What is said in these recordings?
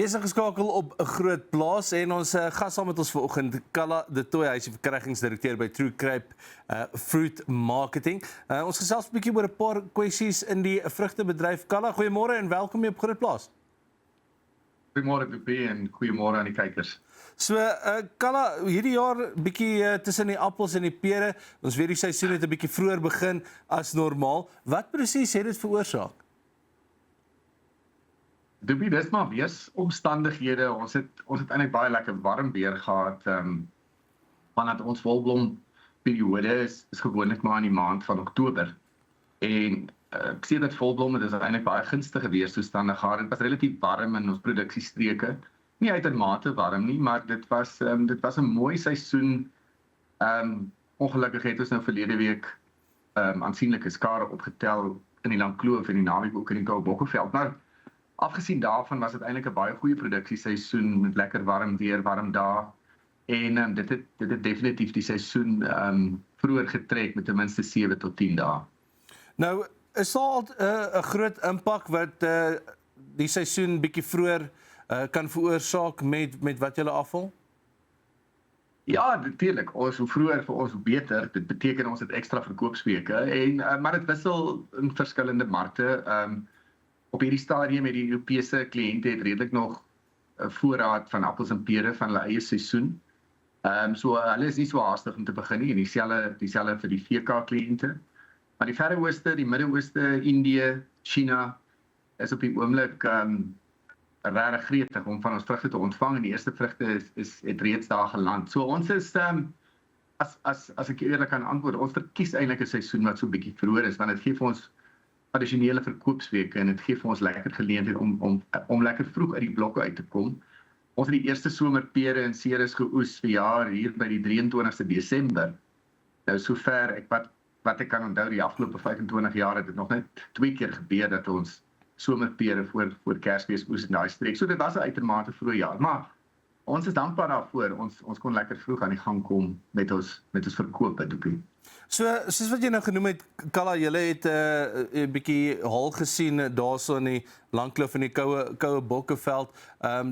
Jy is ingeskakel op 'n groot plaas en ons gas saam met ons vanoggend, Kalla de Tooy, hy is die verkrygingsdirekteur by True Cape Fruit Marketing. Ons gesels 'n bietjie oor 'n paar kwessies in die vrugtebedryf. Kalla, goeiemôre en welkom hier op Groot Plaas. Goeiemôre Louis en goeiemôre aan die kykers. So, Kalla, hierdie jaar bietjie tussen die appels en die pere. Ons weet die seisoen het 'n bietjie vroeër begin as normaal. Wat presies het dit veroorsaak? Dis maar weeromstandighede. Ons het eintlik baie lekker warm weer gehad. Vandat ons volblomperiode is gewoonlik maar in die maand van Oktober. En ek sê dat volblom, dit is eintlik baie gunstige weerstoestande gehad. Dit was relatief warm in ons produksiestreke. Nie uitermate warm nie, maar dit was 'n mooi seisoen. Ongelukkig het ons nou verlede week aansienlike skade opgetel in die Langkloof en die naweek ook in die Koue Bokkeveld. Maar afgesien daarvan was dit eintlik 'n baie goeie produksieseisoen met lekker warm weer, warm dae. En dit het definitief die seisoen vroeër getrek met ten minste 7 tot 10 dae. Nou, is daar 'n groot impak wat die seisoen bietjie vroeër kan veroorsaak met wat julle afval? Ja, natuurlik. Hoe vroeër vir ons, hoe beter. Dit beteken ons het ekstra verkoopsweke maar dit wissel in verskillende markte. Op hierdie stadium met die Europese kliënte het redelik nog 'n voorraad van appels en pere van hulle eie seisoen. So hulle is nie so haastig om te begin nie, en dieselfde vir die VK kliënte. Maar die Verre Ooste, die Midde-Ooste, Indië, China is op die oomblik regtig gretig om van ons vrugte te ontvang, en die eerste vrugte het reeds daar geland. So ons is as ek eerlik kan antwoord, ons verkies eintlik 'n seisoen wat so 'n bietjie vroeër is, want dit gee vir ons addisionele verkoopsweke en dit gee vir ons lekker geleentheid om lekker vroeg uit die blokke uit te kom. Ons het die eerste somerpere en ceres geoes vir jaar hier by die 23ste Desember. Nou sover wat ek kan onthou, die afgelope 25 jaar het dit nog net 2 keer gebeur dat ons somerpere voor Kersfees oes in daai streek. So dit was 'n uitermate vroeë jaar, maar ons is dankbaar daarvoor. Ons kon lekker vroeg aan die gang kom met ons verkope, Doopie. So, soos wat jy nou genoem het, Kalla, julle het 'n bietjie haal gesien daarso in die Langkloof en die Koue Bokkeveld.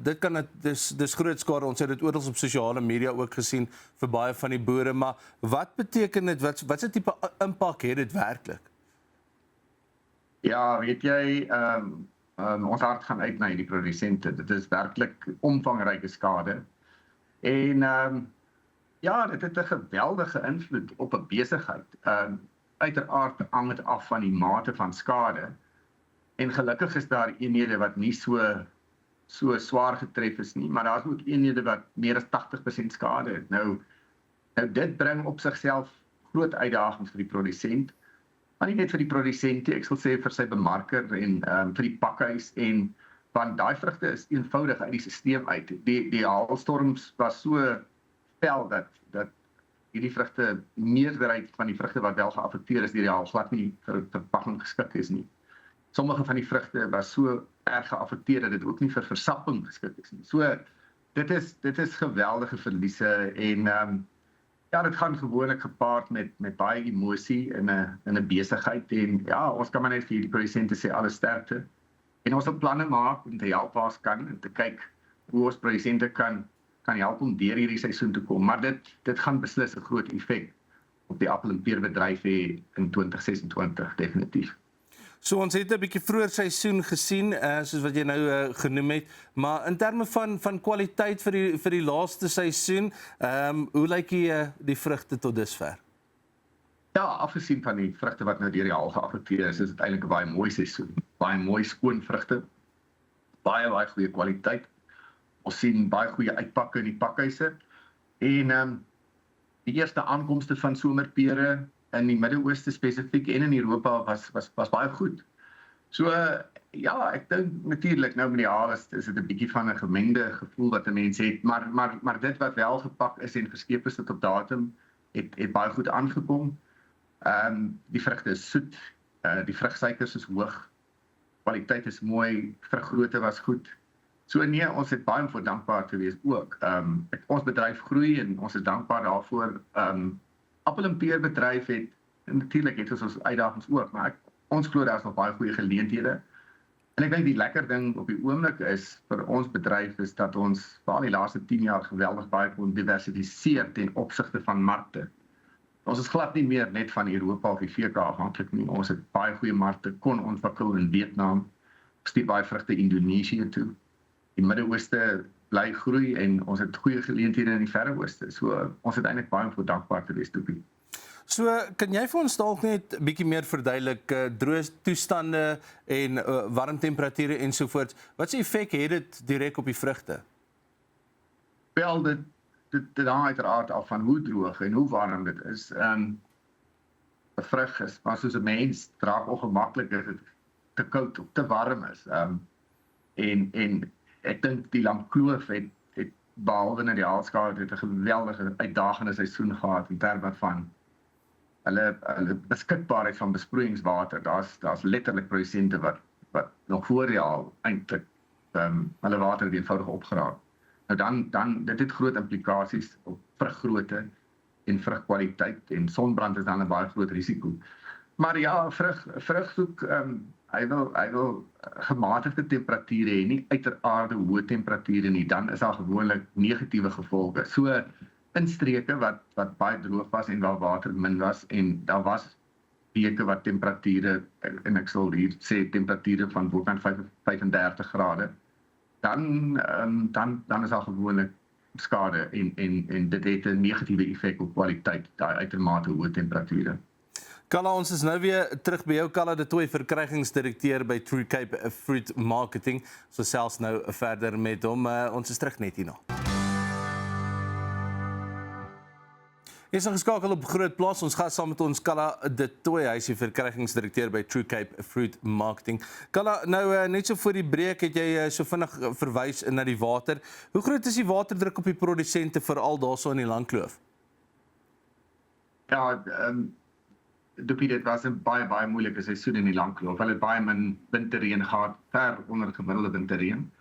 Dis groot skade. Ons het dit oral op sosiale media ook gesien vir baie van die boere, maar wat beteken dit? Wat se tipe impak het dit werklik? Ja, weet jy, ons hart gaan uit na die produsente. Dit is werklik omvangryke skade. En ja, dit het 'n geweldige invloed op 'n besigheid. Uiteraard hang dit af van die mate van skade. En gelukkig is daar eenhede wat nie so swaar getref is nie, maar daar is ook eenhede wat meer as 80% skade het. Nou dit bring op sigself groot uitdagings vir die produsent. Maar nie net vir die produsent, ek sal sê vir sy bemarker en vir die pakhuis, en want daai vrugte is eenvoudig uit die stelsel uit. Die haalstorms was so fel dat hierdie vrugte, meerderheid van die vrugte wat wel geaffekteer is deur die haal, glad nie vir verpakking geskik is nie. Sommige van die vrugte was so erg geaffekteer dat dit ook nie vir versapping geskik is nie. So dit is geweldige verliese, en ja, dit gaan gewoonlik gepaard met baie emosie in 'n besigheid, en ja, ons kan maar net vir die produsente sê alle sterkte. En ons wil planne maak om te help waar ons kan, en te kyk hoe ons produsente kan help om deur hierdie seisoen te kom. Maar dit gaan beslis 'n groot effek op die appel- en peerbedryf hê in 2026, definitief. So ons het 'n bietjie vroeër seisoen gesien, soos wat jy nou genoem het, maar in terme van kwaliteit vir die laaste seisoen, hoe lyk die vrugte tot dusver? Ja, afgesien van die vrugte wat nou deur die haal geaffekteer is dit eintlik 'n baie mooi seisoen. Baie mooi skoon vrugte, baie goeie kwaliteit. Ons sien baie goeie uitpakke in die pakhuise. En die eerste aankomste van somerpere in die Midde-Ooste spesifiek en in Europa was baie goed. So ja, ek dink natuurlik nou met die haal is dit 'n bietjie van 'n gemengde gevoel wat 'n mens het, maar dit wat wel gepak is en verskep is tot op datum het baie goed aangekom. Die vrugte is soet, die vrugsuikers is hoog, kwaliteit is mooi, vruggrootte was goed. So nee, ons het baie voor dankbaar te wees ook. Ons bedryf groei en ons is dankbaar daarvoor. Appel- en peerbedryf het, en natuurlik het ons uitdagings ook, maar ons glo daar is nog baie goeie geleenthede. En ek dink die lekker ding op die oomblik is vir ons bedryf is dat ons veral die laaste 10 jaar geweldig baie kon diversifiseer ten opsigte van markte. Ons is glad nie meer net van Europa of die VK afhanklik nie. Ons het baie goeie markte kon ontwikkel in Vietnam, stuur baie vrugte Indonesië toe. Die Midde-Ooste bly groei en ons het goeie geleenthede in die Verre Ooste. So ons het eintlik baie voor dankbaar te wees toe. So, kan jy vir ons dalk net bietjie meer verduidelik droë toestande en warm temperature ensovoorts. Wat se effek het dit direk op die vrugte? Wel, dit hang uiteraard af van hoe droog en hoe warm dit is. 'n Vrug is, maar soos 'n mens draag ongemaklik as dit te koud of te warm is. En ek dink die Langkloof het behalwe na die haalskade het 'n geweldige uitdagende seisoen gehad in terme van hulle beskikbaarheid van besproeiingswater. Daar's letterlik produsente wat nog voor die haal eintlik hulle water eenvoudig opgeraak. Nou dan dit het groot implikasies op vruggrootte en vrugkwaliteit en sonbrand is dan 'n baie groot risiko. Maar ja, vrug soek hy wil gematigde temperature hê, nie uiteraard hoë temperature nie, dan is daar gewoonlik negatiewe gevolge. So in streke wat baie droog was en waar water min was en daar was weke wat temperature en ek sal hier sê temperature van bokant 35 grade, dan is daar gewoonlik skade en dit het 'n negatiewe effek op kwaliteit, daai uitermate hoë temperature. Kalla, ons is nou weer terug by jou, Kalla de Tooy, verkrygingsdirekteur by True Cape Fruit Marketing. So selfs nou verder met hom. Ons is terug net hierna. Jy is geskakel op Groot Plaas. Ons gaan saam met ons Kalla de Tooy, hy is die verkrygingsdirekteur by True Cape Fruit Marketing. Kalla, nou net so voor die breek het jy so vinnig verwys na die water. Hoe groot is die waterdruk op die produsente veral daarso in die Langkloof? Ja, dit was 'n baie moeilike seisoen in die Langkloof. Hulle het baie min winterreën gehad, ver onder gemiddelde winterreën.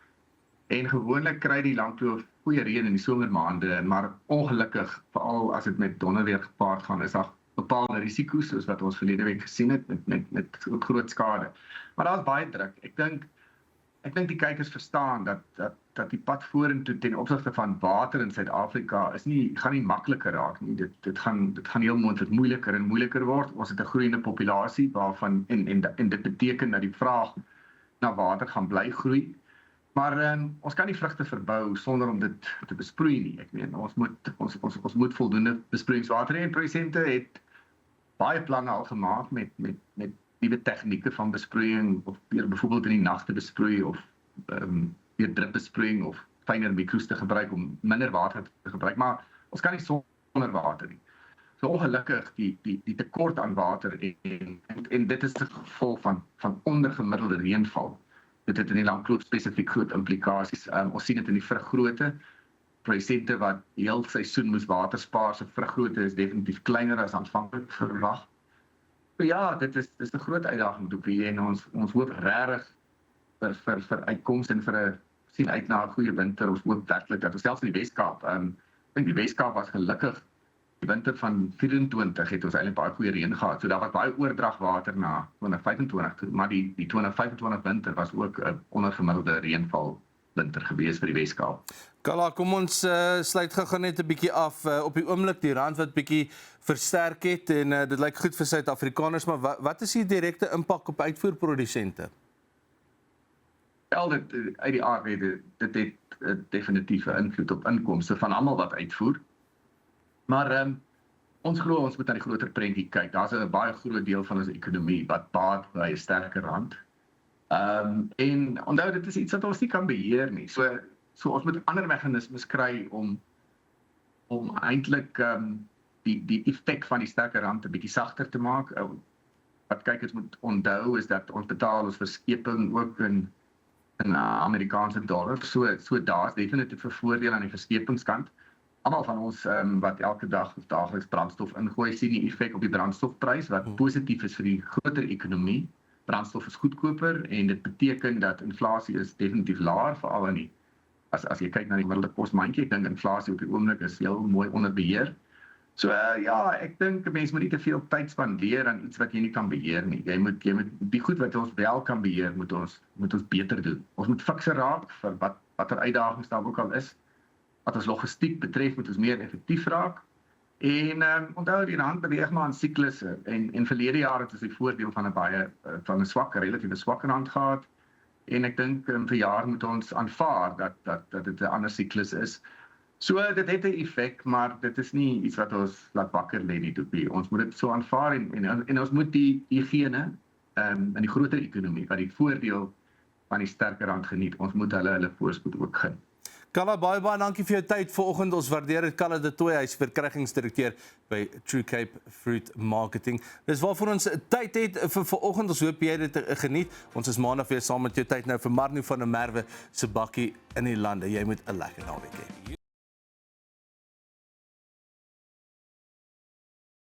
En gewoonlik kry die Langkloof goeie reën in die somermaande, maar ongelukkig, veral as dit met donderweer gepaard gaan, is daar bepaalde risiko's soos wat ons verlede week gesien het met groot skade. Maar daar's baie druk. Ek dink die kykers verstaan dat die pad vorentoe ten opsigte van water in Suid-Afrika gaan nie makliker raak nie. Dit gaan heel moontlik moeiliker en moeiliker word. Ons het 'n groeiende populasie waarvan en dit beteken dat die vraag na water gaan bly groei. Maar ons kan nie vrugte verbou sonder om dit te besproei nie. Ek meen, ons moet voldoende besproeiingswater hê en produsente het baie planne al gemaak met nuwe tegnieke van besproeiing of byvoorbeeld in die nag te besproei of weer dripbesproeiing of fyner mikro's te gebruik om minder water te gebruik, maar ons kan nie sonder water nie. So ongelukkig die tekort aan water en dit is die gevolg van ondergemiddelde reënval. Dit het in die Langkloof spesifiek groot implikasies. Ons sien dit in die vruggrootte. Produsente wat die hele seisoen moes water spaar, se vruggrootte is definitief kleiner as aanvanklik verwag. So ja, dit is 'n groot uitdaging op hier en ons hoop regtig vir uitkomste en sien uit na 'n goeie winter. Ons hoop werklik dat ons selfs in die Weskaap, ek dink die Weskaap was gelukkig die winter van 24 het ons eintlik baie goeie reën gehad. So daar was baie oordragwater na 2025 toe, maar die 2025 winter was ook 'n ondergemiddelde reënval winter gewees vir die Weskaap. Kalla, kom ons sluit gou net 'n bietjie af. Op die oomblik die rand wat bietjie versterk het en dit lyk goed vir Suid-Afrikaners, maar wat is die direkte impak op uitvoerprodusente? Wel, uit die aard dit het 'n definitiewe invloed op inkomste van almal wat uitvoer. Maar ons glo ons moet na die groter prentjie kyk. Daar's 'n baie groot deel van ons ekonomie wat baat by 'n sterker rand. En onthou dit is iets wat ons nie kan beheer nie. So ons moet ander meganismes kry om eintlik die effek van die sterker rand 'n bietjie sagter te maak. Wat kykers moet onthou is dat ons betaal ons verskeping ook in Amerikaanse dollar. So daar's definitief 'n voordeel aan die verskepingskant. Almal van ons wat elke dag of daagliks brandstof ingooi, sien die effek op die brandstofprys wat positief is vir die groter ekonomie. Brandstof is goedkoper en dit beteken dat inflasie is definitief laer, veral in as jy kyk na die gemiddelde kosmandjie. Ek dink inflasie op die oomblik is heel mooi onder beheer. So ja, ek dink 'n mens moet nie te veel tyd spandeer aan iets wat jy nie kan beheer nie. Jy moet die goed wat ons wel kan beheer, moet ons beter doen. Ons moet fikser raak vir watter uitdagings daar ook al is. Wat ons logistiek betref, moet ons meer effektief raak. En onthou die rand beweeg maar in siklusse en verlede jaar het ons die voordeel van 'n relatief swak rand gehad. En ek dink vir jaar moet ons aanvaar dat dit 'n ander siklus is. So dit het 'n effek, maar dit is nie iets wat ons laat wakker lê nie, Toepie. Ons moet dit so aanvaar en ons moet diegene in die groter ekonomie wat die voordeel van die sterker rand geniet, ons moet hulle voorspoed ook gun. Kalla, baie dankie vir jou tyd vanoggend. Ons waardeer dit. Kalla de Tooy, hy's verkrygingsdirekteur by True Cape Fruit Marketing. Dis waarvoor ons tyd het vir vanoggend. Ons hoop jy dit geniet. Ons is maandag weer saam met jou tyd nou vir Marno van der Merwe se bakkie in die lande. Jy moet 'n lekker naweek hê.